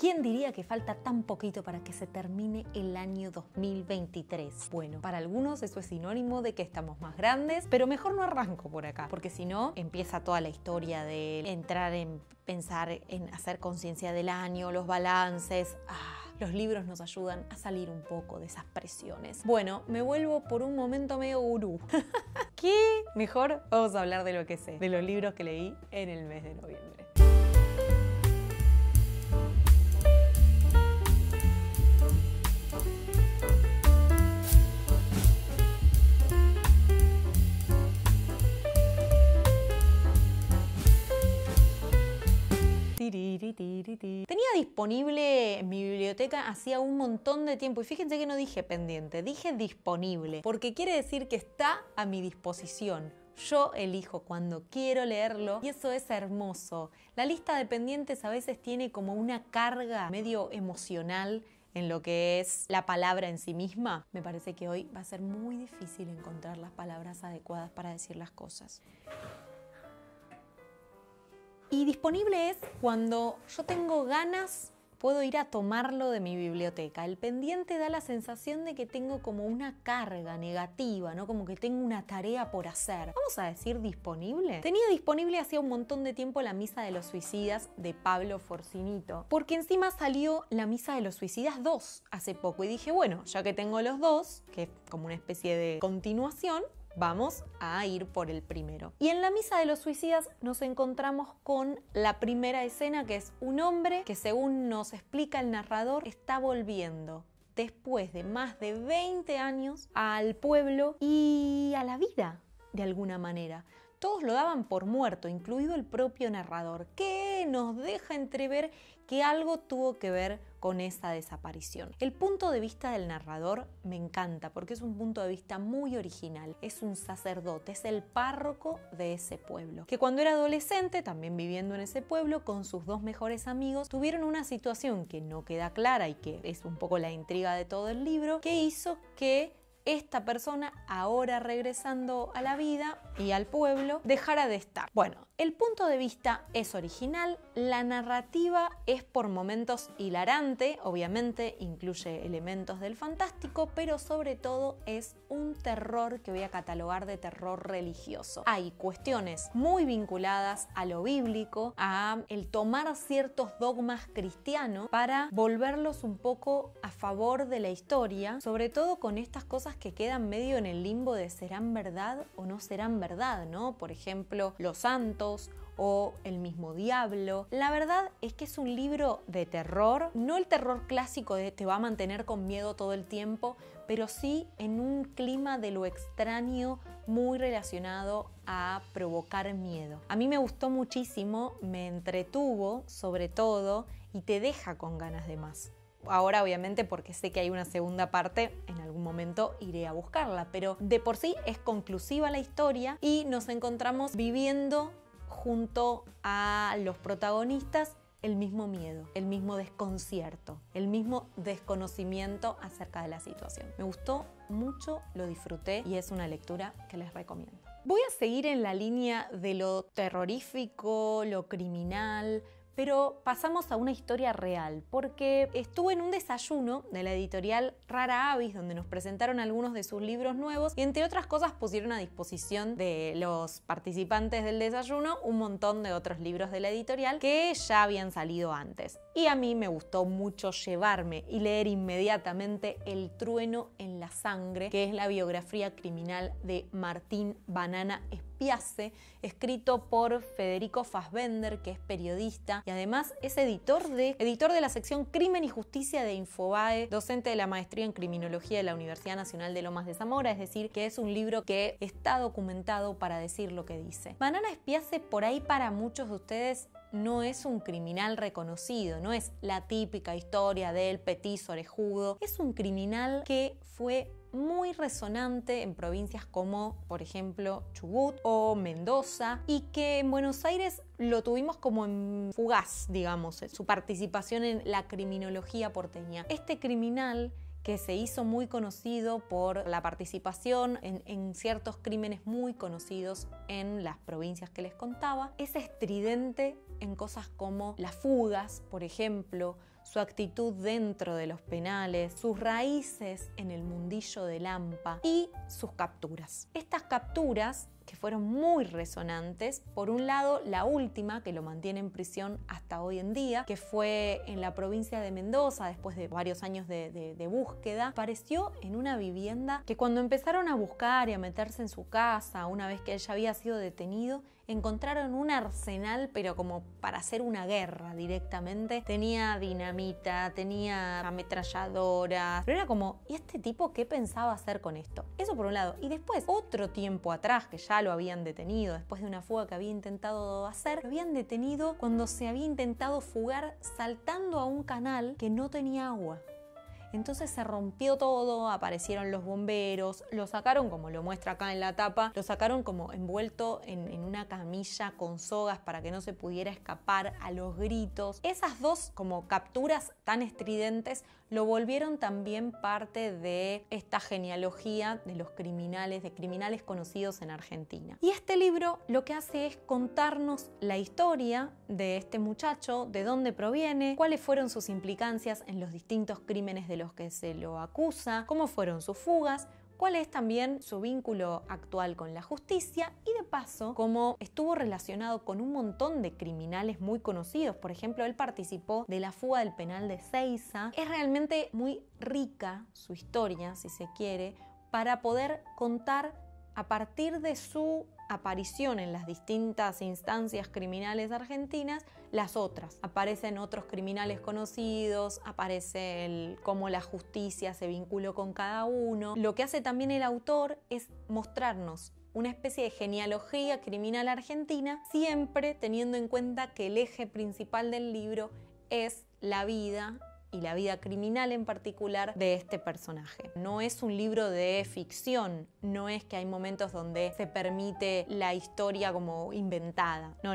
¿Quién diría que falta tan poquito para que se termine el año 2023? Bueno, para algunos eso es sinónimo de que estamos más grandes, pero mejor no arranco por acá, porque si no empieza toda la historia de entrar en pensar en hacer conciencia del año, los balances. Los libros nos ayudan a salir un poco de esas presiones. Bueno, me vuelvo por un momento medio gurú. ¿Qué? Mejor vamos a hablar de lo que sé, de los libros que leí en el mes de noviembre. Tenía disponible en mi biblioteca hacía un montón de tiempo y fíjense que no dije pendiente, dije disponible, porque quiere decir que está a mi disposición. Yo elijo cuando quiero leerlo y eso es hermoso. La lista de pendientes a veces tiene como una carga medio emocional en lo que es la palabra en sí misma. Me parece que hoy va a ser muy difícil encontrar las palabras adecuadas para decir las cosas. Y disponible es cuando yo tengo ganas, puedo ir a tomarlo de mi biblioteca. El pendiente da la sensación de que tengo como una carga negativa, ¿no? Como que tengo una tarea por hacer. ¿Vamos a decir disponible? Tenía disponible hacía un montón de tiempo la Misa de los Suicidas de Pablo Forcinito, porque encima salió la Misa de los Suicidas 2 hace poco y dije, bueno, ya que tengo los dos, que es como una especie de continuación, vamos a ir por el primero. Y en la Misa de los Suicidas nos encontramos con la primera escena, que es un hombre que, según nos explica el narrador, está volviendo después de más de 20 años al pueblo y a la vida, de alguna manera. Todos lo daban por muerto, incluido el propio narrador, que nos deja entrever que algo tuvo que ver con esa desaparición. El punto de vista del narrador me encanta porque es un punto de vista muy original. Es un sacerdote, es el párroco de ese pueblo, que cuando era adolescente, también viviendo en ese pueblo, con sus dos mejores amigos, tuvieron una situación que no queda clara y que es un poco la intriga de todo el libro, que hizo que esta persona, ahora regresando a la vida y al pueblo, dejara de estar. Bueno, el punto de vista es original, la narrativa es por momentos hilarante, obviamente incluye elementos del fantástico, pero sobre todo es un terror que voy a catalogar de terror religioso. Hay cuestiones muy vinculadas a lo bíblico, a el tomar ciertos dogmas cristianos para volverlos un poco a favor de la historia, sobre todo con estas cosas que quedan medio en el limbo de serán verdad o no serán verdad, ¿no? Por ejemplo, los santos o el mismo diablo. La verdad es que es un libro de terror, no el terror clásico de te va a mantener con miedo todo el tiempo, pero sí en un clima de lo extraño muy relacionado a provocar miedo. A mí me gustó muchísimo, me entretuvo sobre todo y te deja con ganas de más. Ahora obviamente porque sé que hay una segunda parte, en algún momento iré a buscarla, pero de por sí es conclusiva la historia y nos encontramos viviendo junto a los protagonistas el mismo miedo, el mismo desconcierto, el mismo desconocimiento acerca de la situación. Me gustó mucho, lo disfruté y es una lectura que les recomiendo. Voy a seguir en la línea de lo terrorífico, lo criminal, pero pasamos a una historia real, porque estuve en un desayuno de la editorial Rara Avis, donde nos presentaron algunos de sus libros nuevos y entre otras cosas pusieron a disposición de los participantes del desayuno un montón de otros libros de la editorial que ya habían salido antes. Y a mí me gustó mucho llevarme y leer inmediatamente El trueno en la sangre, que es la biografía criminal de Martín Banana Spiace, escrito por Federico Fassbender, que es periodista y además es editor de la sección Crimen y Justicia de Infobae, docente de la maestría en Criminología de la Universidad Nacional de Lomas de Zamora, es decir, que es un libro que está documentado para decir lo que dice. Banana Spiace, por ahí para muchos de ustedes, no es un criminal reconocido, no es la típica historia del petizo orejudo, es un criminal que fue muy resonante en provincias como, por ejemplo, Chubut o Mendoza, y que en Buenos Aires lo tuvimos como en fugaz, digamos, su participación en la criminología porteña. Este criminal que se hizo muy conocido por la participación en ciertos crímenes muy conocidos en las provincias que les contaba, es estridente en cosas como las fugas, por ejemplo, su actitud dentro de los penales, sus raíces en el mundillo del AMPA y sus capturas. Estas capturas, que fueron muy resonantes, por un lado la última, que lo mantiene en prisión hasta hoy en día, que fue en la provincia de Mendoza, después de varios años de búsqueda, apareció en una vivienda que cuando empezaron a buscar y a meterse en su casa, una vez que él ya había sido detenido, encontraron un arsenal, pero como para hacer una guerra directamente. Tenía dinamita, tenía ametralladoras, pero era como, ¿y este tipo qué pensaba hacer con esto? Eso por un lado. Y después, otro tiempo atrás, que ya lo habían detenido, después de una fuga que había intentado hacer, lo habían detenido cuando se había intentado fugar saltando a un canal que no tenía agua. Entonces se rompió todo, aparecieron los bomberos, lo sacaron, como lo muestra acá en la tapa, lo sacaron como envuelto en una camilla con sogas para que no se pudiera escapar, a los gritos. Esas dos como capturas tan estridentes lo volvieron también parte de esta genealogía de los criminales, de criminales conocidos en Argentina. Y este libro lo que hace es contarnos la historia de este muchacho, de dónde proviene, cuáles fueron sus implicancias en los distintos crímenes de los que se lo acusa, cómo fueron sus fugas, cuál es también su vínculo actual con la justicia y de paso cómo estuvo relacionado con un montón de criminales muy conocidos. Por ejemplo, él participó de la fuga del penal de Seiza. Es realmente muy rica su historia, si se quiere, para poder contar a partir de su aparición en las distintas instancias criminales argentinas, las otras. Aparecen otros criminales conocidos, aparece cómo la justicia se vinculó con cada uno. Lo que hace también el autor es mostrarnos una especie de genealogía criminal argentina, siempre teniendo en cuenta que el eje principal del libro es la vida y la vida criminal en particular de este personaje. No es un libro de ficción, no es que hay momentos donde se permite la historia como inventada. No.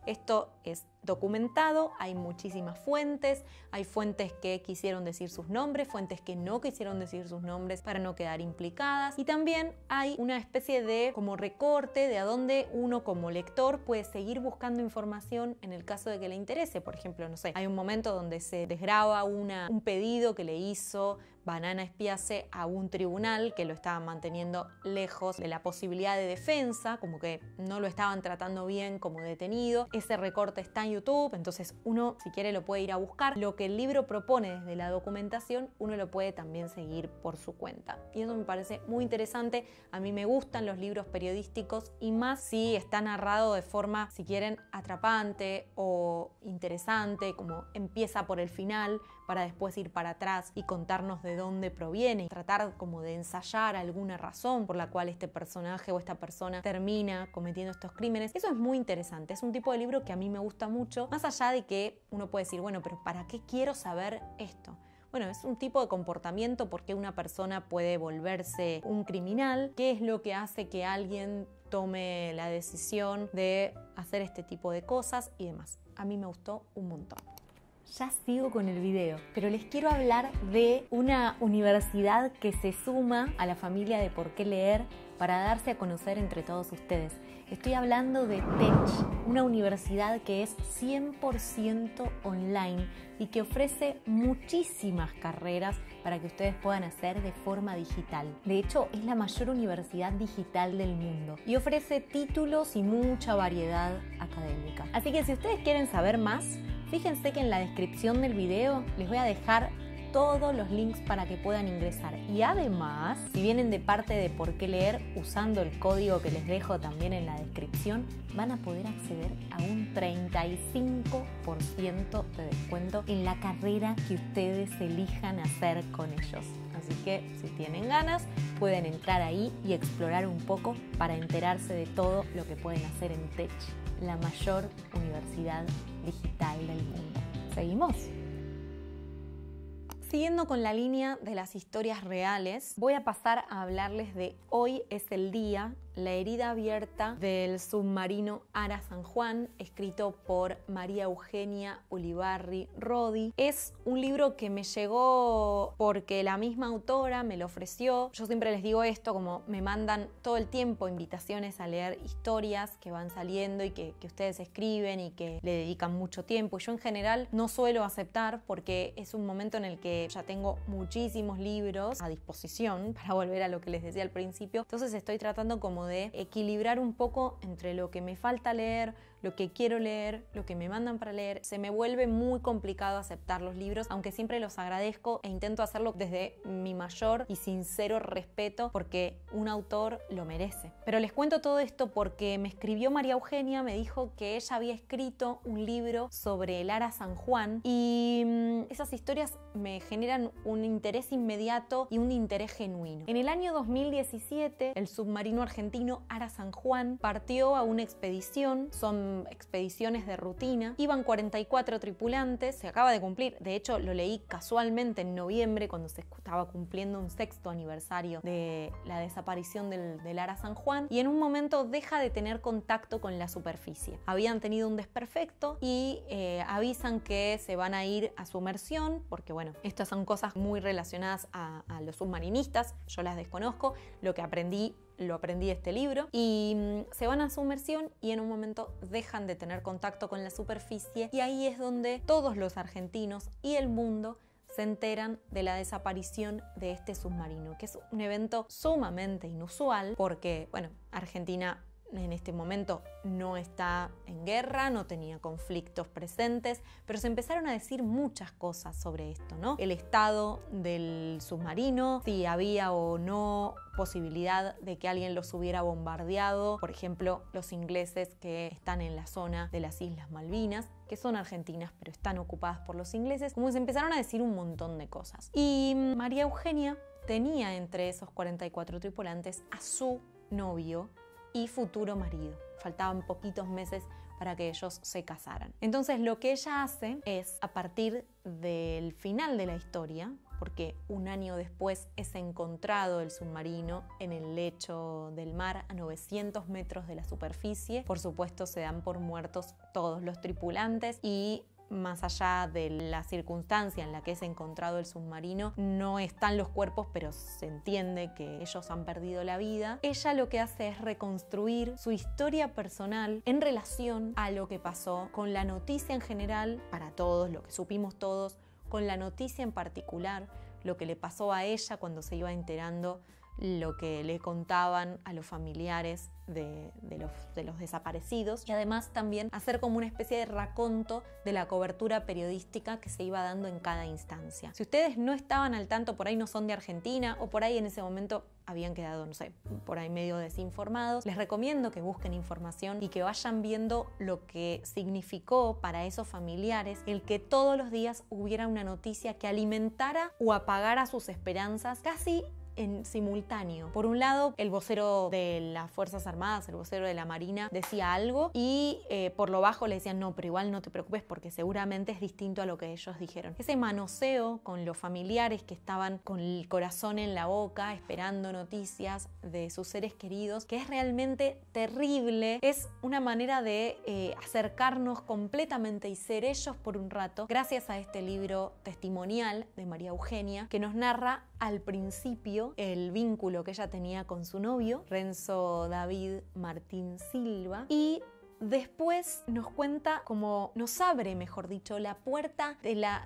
Esto es documentado, hay muchísimas fuentes, hay fuentes que quisieron decir sus nombres, fuentes que no quisieron decir sus nombres para no quedar implicadas, y también hay una especie de como recorte de a dónde uno como lector puede seguir buscando información en el caso de que le interese. Por ejemplo, no sé, hay un momento donde se desgraba un pedido que le hizo Banana Espiace a un tribunal que lo estaba manteniendo lejos de la posibilidad de defensa, como que no lo estaban tratando bien como detenido. Ese recorte está en YouTube, entonces uno, si quiere, lo puede ir a buscar. Lo que el libro propone desde la documentación, uno lo puede también seguir por su cuenta. Y eso me parece muy interesante. A mí me gustan los libros periodísticos y más si está narrado de forma, si quieren, atrapante o interesante, como empieza por el final para después ir para atrás y contarnos de dónde proviene, y tratar como de ensayar alguna razón por la cual este personaje o esta persona termina cometiendo estos crímenes. Eso es muy interesante, es un tipo de libro que a mí me gusta mucho, más allá de que uno puede decir, bueno, pero ¿para qué quiero saber esto? Bueno, es un tipo de comportamiento, por qué una persona puede volverse un criminal, qué es lo que hace que alguien tome la decisión de hacer este tipo de cosas y demás. A mí me gustó un montón. Ya sigo con el video, pero les quiero hablar de una universidad que se suma a la familia de Por qué leer para darse a conocer entre todos ustedes. Estoy hablando de Tech, una universidad que es 100% online y que ofrece muchísimas carreras para que ustedes puedan hacer de forma digital. De hecho, es la mayor universidad digital del mundo y ofrece títulos y mucha variedad académica. Así que si ustedes quieren saber más, fíjense que en la descripción del video les voy a dejar todos los links para que puedan ingresar. Y además, si vienen de parte de Por qué leer, usando el código que les dejo también en la descripción, van a poder acceder a un 35% de descuento en la carrera que ustedes elijan hacer con ellos. Así que si tienen ganas, pueden entrar ahí y explorar un poco para enterarse de todo lo que pueden hacer en Tech, la mayor universidad digital del mundo. ¿Seguimos? Siguiendo con la línea de las historias reales, voy a pasar a hablarles de Hoy es el día, La herida abierta del submarino Ara San Juan, escrito por María Eugenia Ulibarri Rodi. Es un libro que me llegó porque la misma autora me lo ofreció. Yo siempre les digo esto, como me mandan todo el tiempo invitaciones a leer historias que van saliendo y que ustedes escriben y que le dedican mucho tiempo. Y yo en general no suelo aceptar porque es un momento en el que ya tengo muchísimos libros a disposición, para volver a lo que les decía al principio. Entonces estoy tratando como de equilibrar un poco entre lo que me falta leer, lo que quiero leer, lo que me mandan para leer. Se me vuelve muy complicado aceptar los libros, aunque siempre los agradezco e intento hacerlo desde mi mayor y sincero respeto, porque un autor lo merece. Pero les cuento todo esto porque me escribió María Eugenia, me dijo que ella había escrito un libro sobre el Ara San Juan y esas historias me generan un interés inmediato y un interés genuino. En el año 2017, el submarino argentino Ara San Juan partió a una expedición. Son expediciones de rutina. Iban 44 tripulantes, se acaba de cumplir, de hecho lo leí casualmente en noviembre cuando se estaba cumpliendo un 6º aniversario de la desaparición del Ara San Juan, y en un momento deja de tener contacto con la superficie. Habían tenido un desperfecto y avisan que se van a ir a sumersión, porque bueno, estas son cosas muy relacionadas a los submarinistas, yo las desconozco, lo aprendí de este libro, y se van a sumersión y en un momento dejan de tener contacto con la superficie, y ahí es donde todos los argentinos y el mundo se enteran de la desaparición de este submarino, que es un evento sumamente inusual porque, bueno, Argentina en este momento no está en guerra, no tenía conflictos presentes, pero se empezaron a decir muchas cosas sobre esto, ¿no? El estado del submarino, si había o no posibilidad de que alguien los hubiera bombardeado, por ejemplo, los ingleses que están en la zona de las Islas Malvinas, que son argentinas pero están ocupadas por los ingleses, como se empezaron a decir un montón de cosas. Y María Eugenia tenía entre esos 44 tripulantes a su novio y futuro marido. Faltaban poquitos meses para que ellos se casaran. Entonces lo que ella hace es, a partir del final de la historia, porque un año después es encontrado el submarino en el lecho del mar a 900 metros de la superficie, por supuesto se dan por muertos todos los tripulantes, y más allá de la circunstancia en la que es encontrado el submarino, no están los cuerpos, pero se entiende que ellos han perdido la vida. Ella lo que hace es reconstruir su historia personal en relación a lo que pasó, con la noticia en general, para todos, lo que supimos todos, con la noticia en particular, lo que le pasó a ella cuando se iba enterando, lo que le contaban a los familiares de los desaparecidos, y además también hacer como una especie de raconto de la cobertura periodística que se iba dando en cada instancia. Si ustedes no estaban al tanto, por ahí no son de Argentina, o por ahí en ese momento habían quedado, no sé, por ahí medio desinformados, les recomiendo que busquen información y que vayan viendo lo que significó para esos familiares el que todos los días hubiera una noticia que alimentara o apagara sus esperanzas casi en simultáneo. Por un lado, el vocero de las Fuerzas Armadas, el vocero de la Marina, decía algo y por lo bajo le decían, no, pero igual no te preocupes porque seguramente es distinto a lo que ellos dijeron. Ese manoseo con los familiares que estaban con el corazón en la boca esperando noticias de sus seres queridos, que es realmente terrible, es una manera de acercarnos completamente y ser ellos por un rato, gracias a este libro testimonial de María Eugenia, que nos narra al principio el vínculo que ella tenía con su novio, Renzo David Martín Silva, y después nos cuenta, como nos abre, mejor dicho, la puerta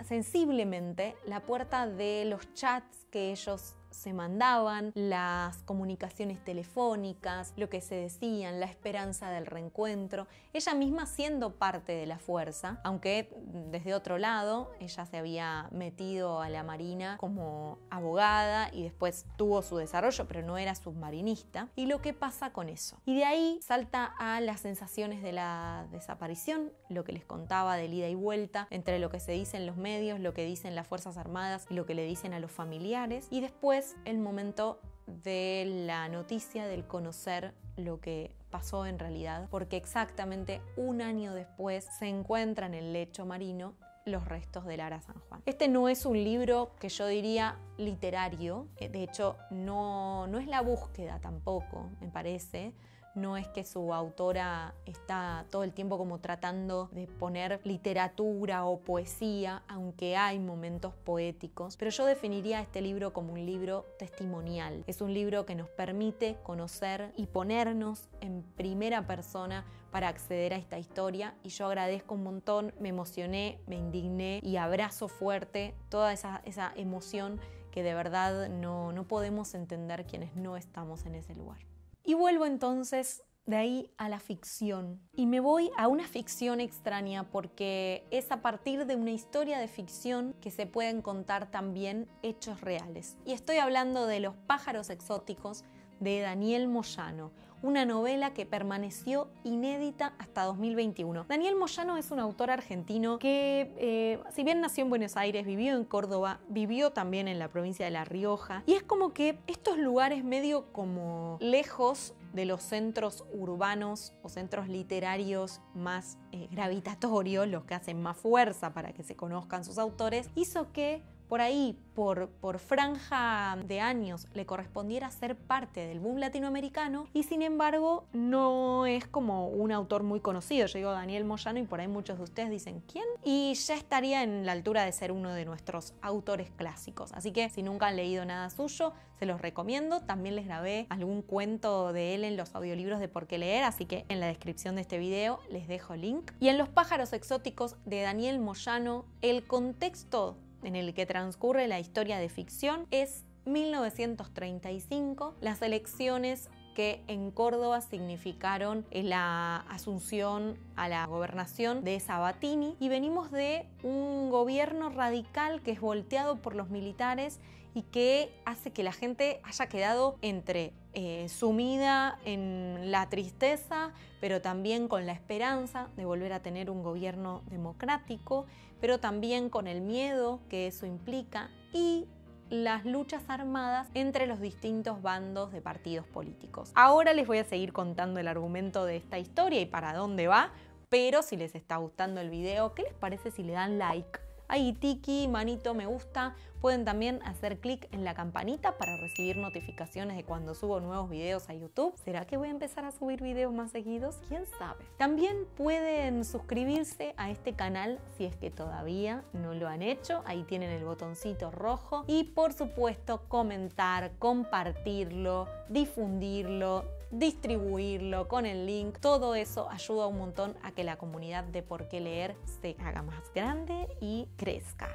sensiblemente, la puerta de los chats que ellos se mandaban, las comunicaciones telefónicas, lo que se decían, la esperanza del reencuentro, ella misma siendo parte de la fuerza, aunque desde otro lado ella se había metido a la Marina como abogada y después tuvo su desarrollo, pero no era submarinista, y lo que pasa con eso. Y de ahí salta a las sensaciones de la desaparición, lo que les contaba del ida y vuelta entre lo que se dice en los medios, lo que dicen las Fuerzas Armadas y lo que le dicen a los familiares, y después el momento de la noticia, del conocer lo que pasó en realidad, porque exactamente un año después se encuentra en el lecho marino los restos de Lara San Juan. Este no es un libro que yo diría literario, de hecho no es la búsqueda tampoco, me parece. No es que su autora está todo el tiempo como tratando de poner literatura o poesía, aunque hay momentos poéticos, pero yo definiría este libro como un libro testimonial. Es un libro que nos permite conocer y ponernos en primera persona para acceder a esta historia, y yo agradezco un montón, me emocioné, me indigné y abrazo fuerte toda esa emoción que de verdad no podemos entender quienes no estamos en ese lugar. Y vuelvo entonces de ahí a la ficción. Y me voy a una ficción extraña porque es a partir de una historia de ficción que se pueden contar también hechos reales. Y estoy hablando de Los pájaros exóticos de Daniel Moyano, una novela que permaneció inédita hasta 2021. Daniel Moyano es un autor argentino que, si bien nació en Buenos Aires, vivió en Córdoba, vivió también en la provincia de La Rioja, y es como que estos lugares medio como lejos de los centros urbanos o centros literarios más gravitatorios, los que hacen más fuerza para que se conozcan sus autores, hizo que por ahí, por franja de años, le correspondiera ser parte del boom latinoamericano, y sin embargo no es como un autor muy conocido. Yo digo Daniel Moyano y por ahí muchos de ustedes dicen ¿quién? Y ya estaría en la altura de ser uno de nuestros autores clásicos. Así que si nunca han leído nada suyo, se los recomiendo. También les grabé algún cuento de él en los audiolibros de Por qué leer, así que en la descripción de este video les dejo el link. Y en Los pájaros exóticos de Daniel Moyano, el contexto en el que transcurre la historia de ficción es 1935, las elecciones que en Córdoba significaron la asunción a la gobernación de Sabatini, y venimos de un gobierno radical que es volteado por los militares y que hace que la gente haya quedado entre sumida en la tristeza, pero también con la esperanza de volver a tener un gobierno democrático, pero también con el miedo que eso implica y las luchas armadas entre los distintos bandos de partidos políticos. Ahora les voy a seguir contando el argumento de esta historia y para dónde va, pero si les está gustando el video, ¿qué les parece si le dan like? Ahí tiki, manito, me gusta. Pueden también hacer clic en la campanita para recibir notificaciones de cuando subo nuevos videos a YouTube. ¿Será que voy a empezar a subir videos más seguidos? ¿Quién sabe? También pueden suscribirse a este canal si es que todavía no lo han hecho. Ahí tienen el botoncito rojo. Y por supuesto comentar, compartirlo, difundirlo, distribuirlo con el link. Todo eso ayuda un montón a que la comunidad de Por qué leer se haga más grande y crezca.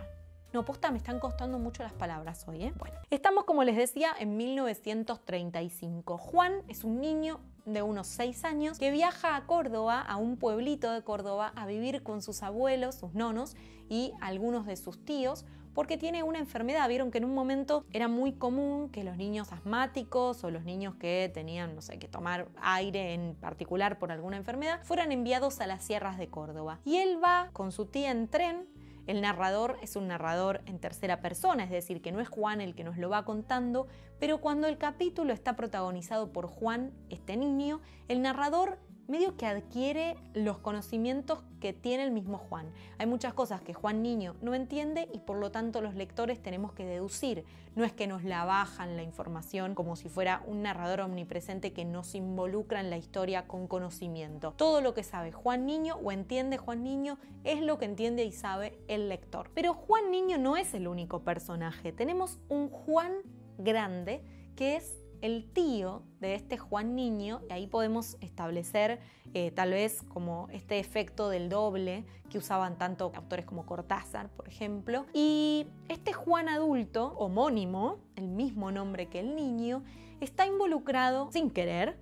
No, posta, me están costando mucho las palabras hoy, ¿eh? Bueno, estamos, como les decía, en 1935. Juan es un niño de unos 6 años que viaja a Córdoba, a un pueblito de Córdoba, a vivir con sus abuelos, sus nonos y algunos de sus tíos, porque tiene una enfermedad. Vieron que en un momento era muy común que los niños asmáticos o los niños que tenían, no sé, que tomar aire en particular por alguna enfermedad, fueran enviados a las sierras de Córdoba. Y él va con su tía en tren. El narrador es un narrador en tercera persona, es decir, que no es Juan el que nos lo va contando, pero cuando el capítulo está protagonizado por Juan, este niño, el narrador medio que adquiere los conocimientos que tiene el mismo Juan. Hay muchas cosas que Juan niño no entiende y por lo tanto los lectores tenemos que deducir. No es que nos la bajan la información como si fuera un narrador omnipresente que nos involucra en la historia con conocimiento. Todo lo que sabe Juan niño o entiende Juan niño es lo que entiende y sabe el lector. Pero Juan niño no es el único personaje. Tenemos un Juan grande que es el tío de este Juan niño, y ahí podemos establecer tal vez como este efecto del doble que usaban tanto autores como Cortázar, por ejemplo. Y este Juan adulto, homónimo, el mismo nombre que el niño, está involucrado, sin querer,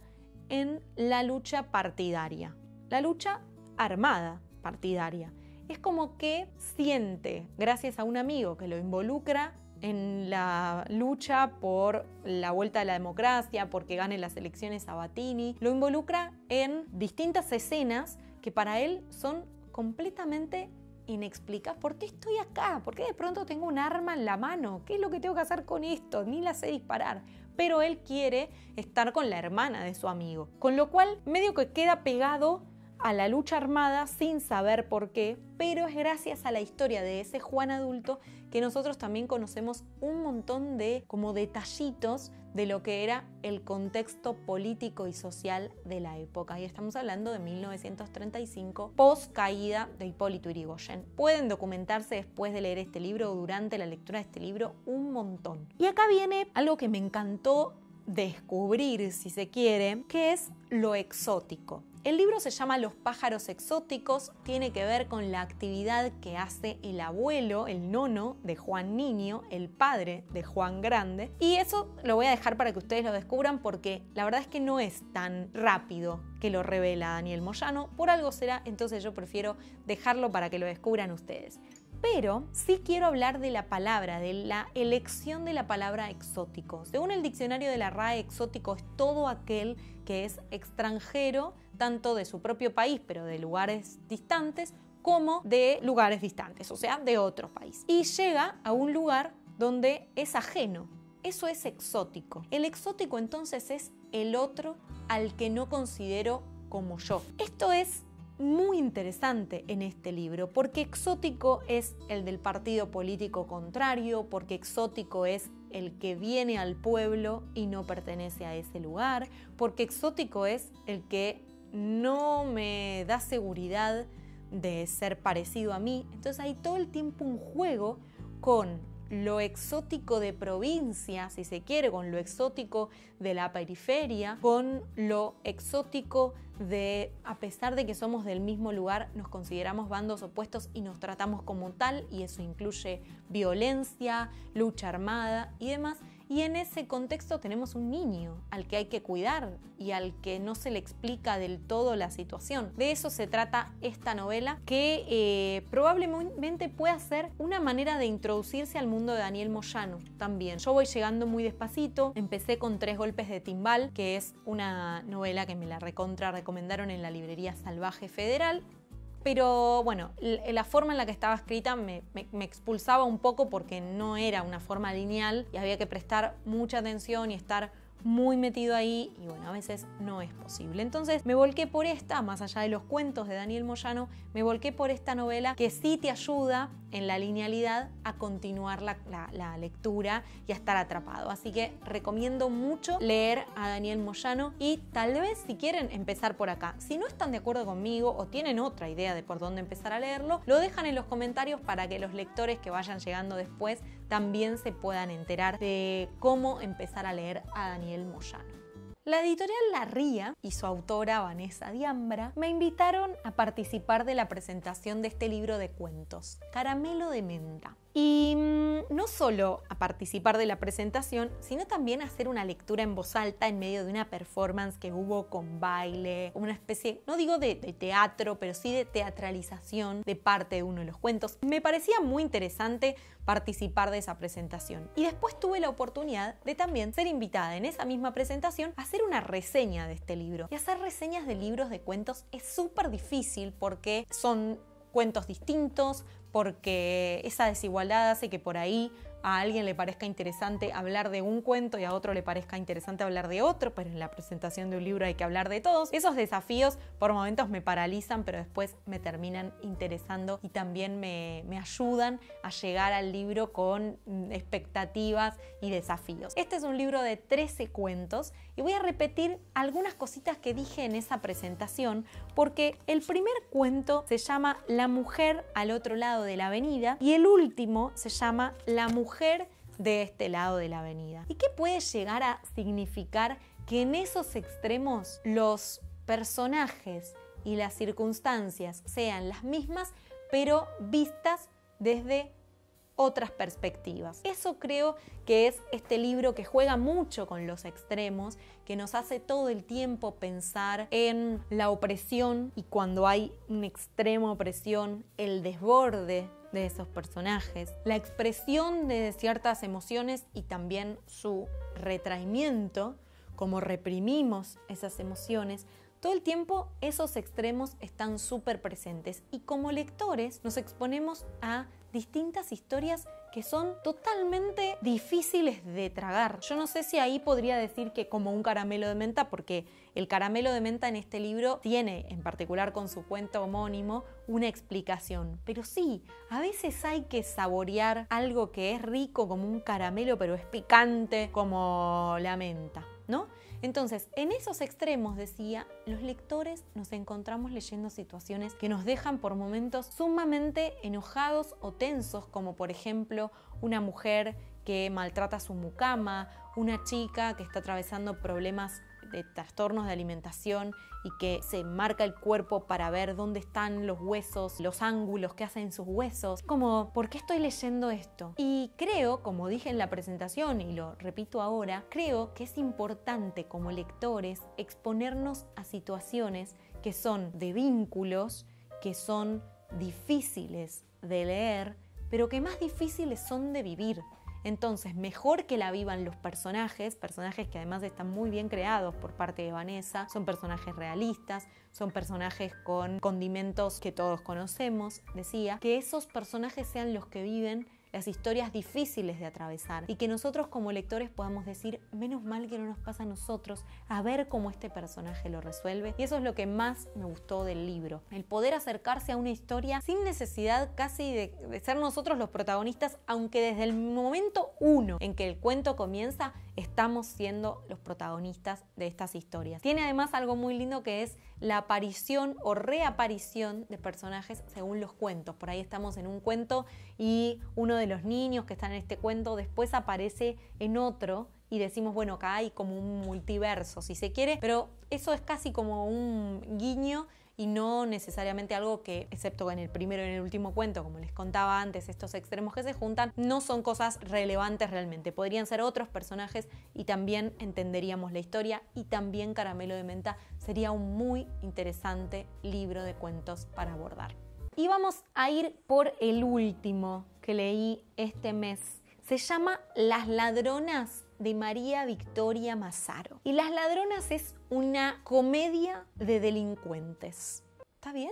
en la lucha partidaria, la lucha armada partidaria. Es como que siente, gracias a un amigo que lo involucra en la lucha por la vuelta de la democracia, porque gane las elecciones Sabatini, lo involucra en distintas escenas que para él son completamente inexplicables. ¿Por qué estoy acá? ¿Por qué de pronto tengo un arma en la mano? ¿Qué es lo que tengo que hacer con esto? Ni la sé disparar. Pero él quiere estar con la hermana de su amigo, con lo cual medio que queda pegado a la lucha armada sin saber por qué, pero es gracias a la historia de ese Juan adulto que nosotros también conocemos un montón de como detallitos de lo que era el contexto político y social de la época. Y estamos hablando de 1935, post caída de Hipólito Yrigoyen. Pueden documentarse después de leer este libro o durante la lectura de este libro un montón. Y acá viene algo que me encantó descubrir, si se quiere, que es lo exótico. El libro se llama Los pájaros exóticos, tiene que ver con la actividad que hace el abuelo, el nono de Juan Niño, el padre de Juan Grande. Y eso lo voy a dejar para que ustedes lo descubran porque la verdad es que no es tan rápido que lo revela Daniel Moyano. Por algo será, entonces yo prefiero dejarlo para que lo descubran ustedes. Pero sí quiero hablar de la palabra, de la elección de la palabra exótico. Según el diccionario de la RAE, exótico es todo aquel que es extranjero, tanto de su propio país, pero de lugares distantes, como de lugares distantes, o sea, de otro país. Y llega a un lugar donde es ajeno. Eso es exótico. El exótico entonces es el otro al que no considero como yo. Esto es muy interesante en este libro, porque exótico es el del partido político contrario, porque exótico es el que viene al pueblo y no pertenece a ese lugar, porque exótico es el que no me da seguridad de ser parecido a mí. Entonces hay todo el tiempo un juego con lo exótico de provincia, si se quiere, con lo exótico de la periferia, con lo exótico de, a pesar de que somos del mismo lugar, nos consideramos bandos opuestos y nos tratamos como tal, y eso incluye violencia, lucha armada y demás. Y en ese contexto tenemos un niño al que hay que cuidar y al que no se le explica del todo la situación. De eso se trata esta novela, que probablemente pueda ser una manera de introducirse al mundo de Daniel Moyano también. Yo voy llegando muy despacito, empecé con 3 golpes de timbal, que es una novela que me la recomendaron en la librería Salvaje Federal. Pero bueno, la forma en la que estaba escrita me expulsaba un poco porque no era una forma lineal y había que prestar mucha atención y estar muy metido ahí, y bueno, a veces no es posible. Entonces me volqué por esta, más allá de los cuentos de Daniel Moyano, me volqué por esta novela que sí te ayuda en la linealidad a continuar la lectura y a estar atrapado. Así que recomiendo mucho leer a Daniel Moyano, y tal vez si quieren empezar por acá. Si no están de acuerdo conmigo o tienen otra idea de por dónde empezar a leerlo, lo dejan en los comentarios para que los lectores que vayan llegando después también se puedan enterar de cómo empezar a leer a Daniel Moyano. La editorial La Ría y su autora Vanessa Diambra me invitaron a participar de la presentación de este libro de cuentos, Caramelo de Menta. Y no solo a participar de la presentación, sino también a hacer una lectura en voz alta en medio de una performance que hubo con baile, una especie, no digo de teatro, pero sí de teatralización de parte de uno de los cuentos. Me parecía muy interesante participar de esa presentación. Y después tuve la oportunidad de también ser invitada en esa misma presentación a hacer una reseña de este libro. Y hacer reseñas de libros de cuentos es súper difícil porque son cuentos distintos, porque esa desigualdad hace que por ahí a alguien le parezca interesante hablar de un cuento y a otro le parezca interesante hablar de otro, pero en la presentación de un libro hay que hablar de todos. Esos desafíos por momentos me paralizan, pero después me terminan interesando y también me ayudan a llegar al libro con expectativas y desafíos. Este es un libro de 13 cuentos y voy a repetir algunas cositas que dije en esa presentación, porque el primer cuento se llama La mujer al otro lado de la avenida y el último se llama La mujer de este lado de la avenida. ¿Y qué puede llegar a significar que en esos extremos los personajes y las circunstancias sean las mismas, pero vistas desde otras perspectivas? Eso creo que es este libro que juega mucho con los extremos, que nos hace todo el tiempo pensar en la opresión, y cuando hay una extrema opresión, el desborde de esos personajes, la expresión de ciertas emociones y también su retraimiento, como reprimimos esas emociones. Todo el tiempo esos extremos están súper presentes y como lectores nos exponemos a distintas historias que son totalmente difíciles de tragar. Yo no sé si ahí podría decir que como un caramelo de menta, porque el caramelo de menta en este libro tiene, en particular con su cuento homónimo, una explicación. Pero sí, a veces hay que saborear algo que es rico como un caramelo, pero es picante como la menta, ¿no? Entonces, en esos extremos, decía, los lectores nos encontramos leyendo situaciones que nos dejan por momentos sumamente enojados o tensos, como por ejemplo una mujer que maltrata a su mucama, una chica que está atravesando problemas de trastornos de alimentación y que se marca el cuerpo para ver dónde están los huesos, los ángulos que hacen sus huesos. Como, ¿por qué estoy leyendo esto? Y creo, como dije en la presentación y lo repito ahora, creo que es importante como lectores exponernos a situaciones que son de vínculos, que son difíciles de leer, pero que más difíciles son de vivir. Entonces, mejor que la vivan los personajes que además están muy bien creados por parte de Vanessa, son personajes realistas, son personajes con condimentos que todos conocemos, decía, que esos personajes sean los que viven las historias difíciles de atravesar y que nosotros como lectores podamos decir, menos mal que no nos pasa a nosotros, a ver cómo este personaje lo resuelve. Y eso es lo que más me gustó del libro, el poder acercarse a una historia sin necesidad casi de ser nosotros los protagonistas, aunque desde el momento uno en que el cuento comienza estamos siendo los protagonistas de estas historias. Tiene además algo muy lindo que es la aparición o reaparición de personajes según los cuentos. Por ahí estamos en un cuento y uno de los niños que están en este cuento después aparece en otro y decimos, bueno, acá hay como un multiverso, si se quiere, pero eso es casi como un guiño y no necesariamente algo que, excepto en el primero y en el último cuento, como les contaba antes, estos extremos que se juntan, no son cosas relevantes realmente. Podrían ser otros personajes y también entenderíamos la historia y también Caramelo de Menta sería un muy interesante libro de cuentos para abordar. Y vamos a ir por el último que leí este mes. Se llama Las Ladronas de María Victoria Massaro. Y Las Ladronas es una comedia de delincuentes. ¿Está bien?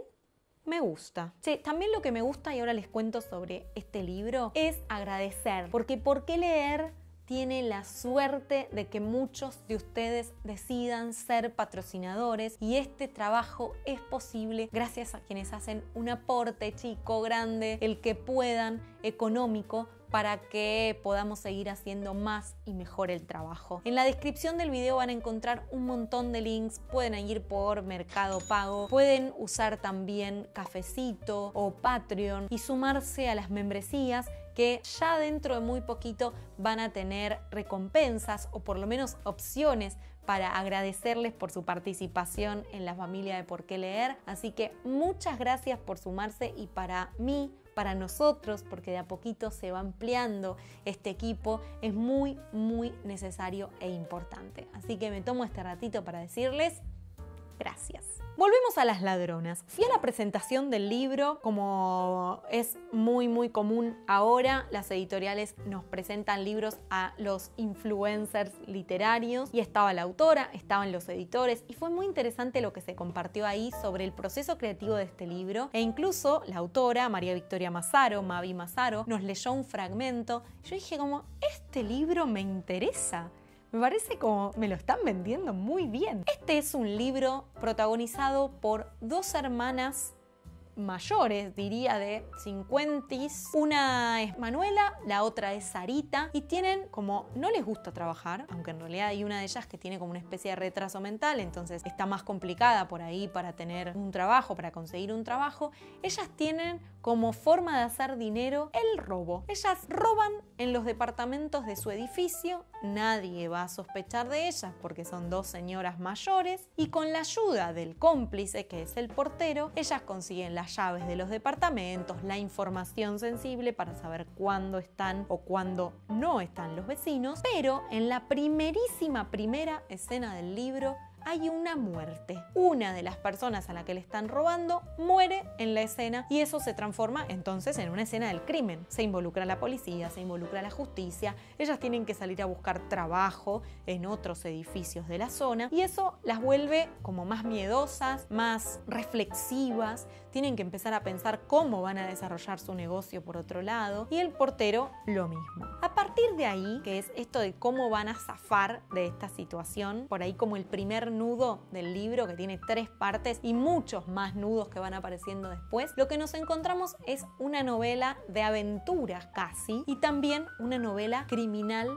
Me gusta. Sí, también lo que me gusta, y ahora les cuento sobre este libro, es agradecer. Porque ¿por qué leer? Tiene la suerte de que muchos de ustedes decidan ser patrocinadores y este trabajo es posible gracias a quienes hacen un aporte chico, grande, el que puedan, económico, para que podamos seguir haciendo más y mejor el trabajo. En la descripción del video van a encontrar un montón de links, pueden ir por Mercado Pago, pueden usar también Cafecito o Patreon y sumarse a las membresías que ya dentro de muy poquito van a tener recompensas o por lo menos opciones para agradecerles por su participación en la familia de Por qué Leer. Así que muchas gracias por sumarse y para mí, para nosotros, porque de a poquito se va ampliando este equipo, es muy, muy necesario e importante. Así que me tomo este ratito para decirles gracias. Volvemos a Las Ladronas. Fui a la presentación del libro, como es muy muy común ahora, las editoriales nos presentan libros a los influencers literarios y estaba la autora, estaban los editores y fue muy interesante lo que se compartió ahí sobre el proceso creativo de este libro e incluso la autora, María Victoria Massaro, Mavi Massaro, nos leyó un fragmento. Yo dije como, este libro me interesa. Me parece como me lo están vendiendo muy bien. Este es un libro protagonizado por dos hermanas mayores, diría de 50s. Una es Manuela, la otra es Sarita y tienen como, no les gusta trabajar, aunque en realidad hay una de ellas que tiene como una especie de retraso mental, entonces está más complicada por ahí para tener un trabajo, para conseguir un trabajo. Ellas tienen como forma de hacer dinero el robo. Ellas roban en los departamentos de su edificio, nadie va a sospechar de ellas porque son dos señoras mayores y con la ayuda del cómplice, que es el portero, ellas consiguen las llaves de los departamentos, la información sensible para saber cuándo están o cuándo no están los vecinos, pero en la primera escena del libro hay una muerte. Una de las personas a la que le están robando muere en la escena y eso se transforma entonces en una escena del crimen. Se involucra la policía, se involucra la justicia, ellas tienen que salir a buscar trabajo en otros edificios de la zona y eso las vuelve como más miedosas, más reflexivas, tienen que empezar a pensar cómo van a desarrollar su negocio por otro lado y el portero lo mismo. A partir de ahí, que es esto de cómo van a zafar de esta situación, por ahí como el primer nudo del libro que tiene 3 partes y muchos más nudos que van apareciendo después, lo que nos encontramos es una novela de aventuras casi y también una novela criminal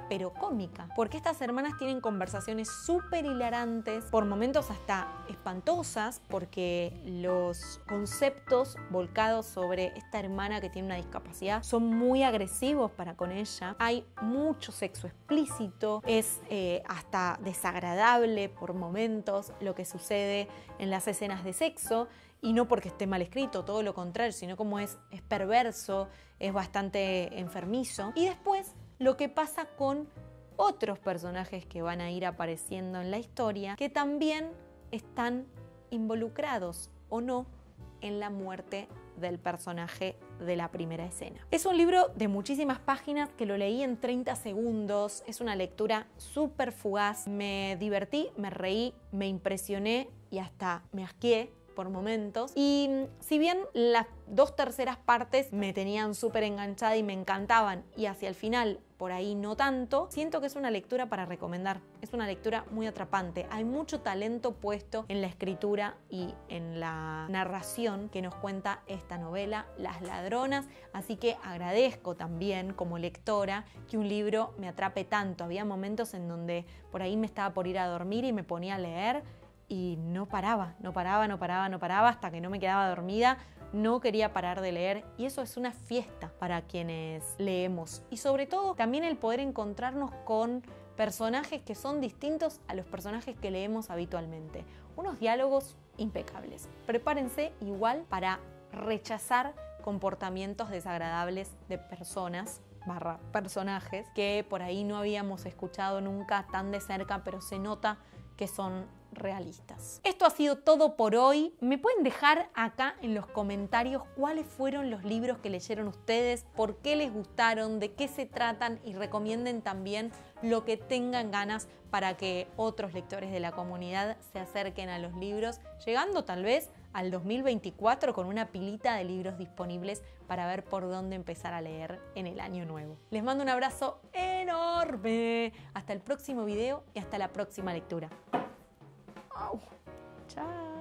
pero cómica, porque estas hermanas tienen conversaciones súper hilarantes, por momentos hasta espantosas, porque los conceptos volcados sobre esta hermana que tiene una discapacidad son muy agresivos para con ella. Hay mucho sexo explícito, es hasta desagradable por momentos lo que sucede en las escenas de sexo, y no porque esté mal escrito, todo lo contrario, sino como es perverso, es bastante enfermizo. Y después lo que pasa con otros personajes que van a ir apareciendo en la historia que también están involucrados o no en la muerte del personaje de la primera escena. Es un libro de muchísimas páginas que lo leí en 30 segundos, es una lectura súper fugaz, me divertí, me reí, me impresioné y hasta me asqué por momentos. Y si bien las 2/3 partes me tenían súper enganchada y me encantaban y hacia el final por ahí no tanto, siento que es una lectura para recomendar. Es una lectura muy atrapante. Hay mucho talento puesto en la escritura y en la narración que nos cuenta esta novela, Las Ladronas, así que agradezco también como lectora que un libro me atrape tanto. Había momentos en donde por ahí me estaba por ir a dormir y me ponía a leer y no paraba hasta que no me quedaba dormida. No quería parar de leer y eso es una fiesta para quienes leemos. Y sobre todo también el poder encontrarnos con personajes que son distintos a los personajes que leemos habitualmente. Unos diálogos impecables. Prepárense igual para rechazar comportamientos desagradables de personajes que por ahí no habíamos escuchado nunca tan de cerca, pero se nota que son realistas. Esto ha sido todo por hoy. Me pueden dejar acá en los comentarios cuáles fueron los libros que leyeron ustedes, por qué les gustaron, de qué se tratan y recomienden también lo que tengan ganas para que otros lectores de la comunidad se acerquen a los libros, llegando tal vez al 2024 con una pilita de libros disponibles para ver por dónde empezar a leer en el año nuevo. Les mando un abrazo enorme. Hasta el próximo video y hasta la próxima lectura. Chao.